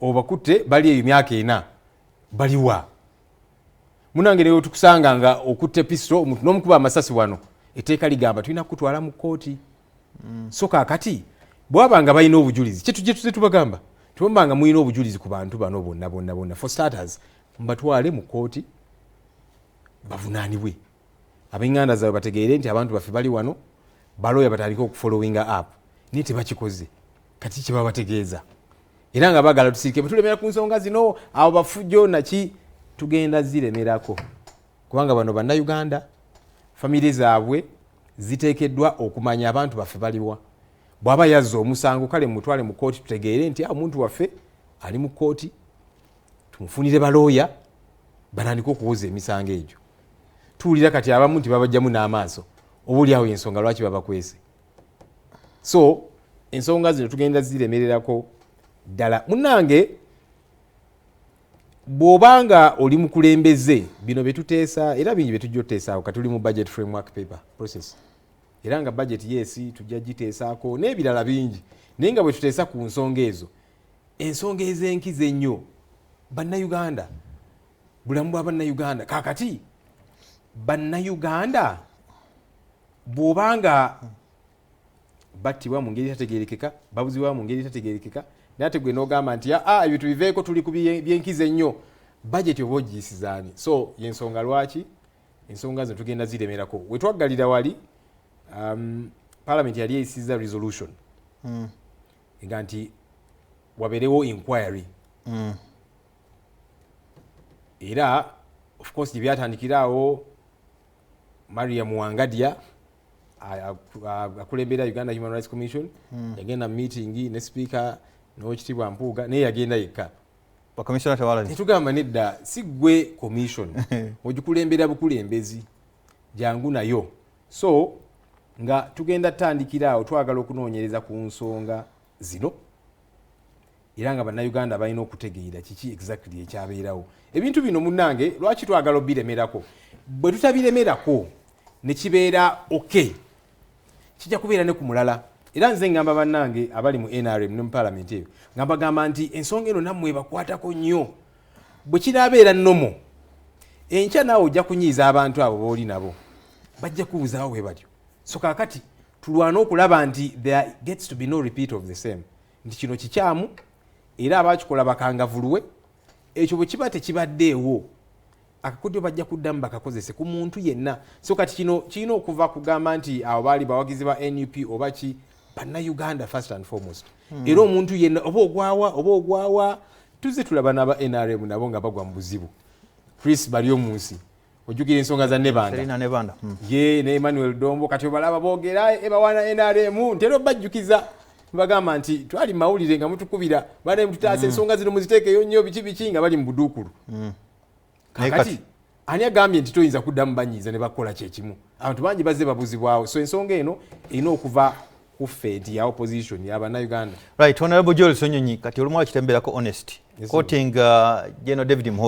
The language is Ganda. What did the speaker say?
obakutte bali emyaka 4 baliwa munange leero tukusanga nga okutte pisto omuntu n'omukuba amasasi wano etteeka ligamba tulina kutwala mu kooti so kaakati bwabanga balina obujulizi kye tubagamba tubambanga mulina obujulizi ku bantu bano bonna for starters mbatwale mu kooti bavunaanibwe ab'enganda zaabwe bategeere nti abantu baffe bali wano balooya batandika okufollowinga up naye tebakikoze kati kye babategeeza era nga bagala tusirike tulemera ku nsonga zino abo bafujjo naki tugenda ziremerako kubanga bano bannayuganda famire zaabwe ziteekeddwa okumanya abantu baffe baliwa bw'aba yazza omusango kale mutwale mu kooti tutegeere nti omuntu waffe ali mu kooti tumufunire balooya batandika okuwoza emisango egyo tuwulira kati abamu nti babajjamu n'amaaso obuli awo ensonga lwaki babakwese so ensonga zino tugenda ziremererako ddala munange bw'obanga oli mukulembeze bino betuteesa era bingi betujja otuteesaawo katuli mu budget framework paper process era nga budget yes tujja giteesaako n'ebirala bingi naye nga bwe tuteesa ku nsonga ezo ensonga ez'enkizo ennyo bannayuganda bulamu bwa bannayuganda kaakati bannayuganda bw'obanga battibwa mu ngeri etategeerekeka babuzibwa mu ngeri etategeerekeka nate gwe n'ogamba nti ebintu biveeko tuli ku byenkizo ennyo budget oba ogiyisizaani so yensonga lwaki ensonga zino tugenda ziremerako wetwaggalira wali parliament yali eyisiza resolution ega nti wabeerewo inquiry era of course gyebyatandikiraawo Maria Muwangadya akulembera Uganda Human Rights Commission yagenda meeting ne speaker n'owekitiibwa Mpuuga naye yagenda yekka netugamba nedda si gwe commission ogikulembera bukulembezi jangu nayo so nga tugenda tutandikiraawo twagala okunoonyereza ku nsonga zino era nga bannayuganda balina okutegeera kiki exactly ekyabeerawo ebintu bino munnange lwaki twagala obiremerako bwe tutabiremerako ne kibeera okay kijja kubeera ne ku mulala era nze ngamba bannange abali mu NRM ne mu parliament eyo ngamba nti ensonga eno nammwe ebakwatako nnyo bwe kiraabeera nnomo enkya naawe ojja kunyiiza abantu abo booli nabo bajja kubuuzaawo bwe batyo so kaakati tulwana okulaba nti there gets to be no repeat of the same nti kino kikyamu era abakikola bakangavulwe ekyo bwe kiba tekibaddeewo akakodyo bajja kuddamu bakakozese ku muntu yenna so kati kino kirina okuva kugamba nti abo baali bawagizi ba NUP oba ki bannayuganda first and foremost era omuntu yenna oba ogwawa tuze tulaba n'aba NRM nabo nga bagwa mu buzibu Chris baliyo mu nsi ojjukira ensonga za Nebanda ye ne Emmanuel Dombo kati obalaba boogera ebawana NRM ntero bajjukiza bagamba nti twali mawulire nga mutukubira bane mututaase ensonga zino muziteekeyo nnyo biki nga bali mu buduukulu kakati ani agambye nti toyinza kuddamu banyiiza ne bakola kyekimu abantu bangi bazze babuzibwawo so ensonga eno erina okuva ku fedi ya opposition y'abannayuganda right honorable Joel Ssenyonyi kati olumu akitemberako honest quoting General David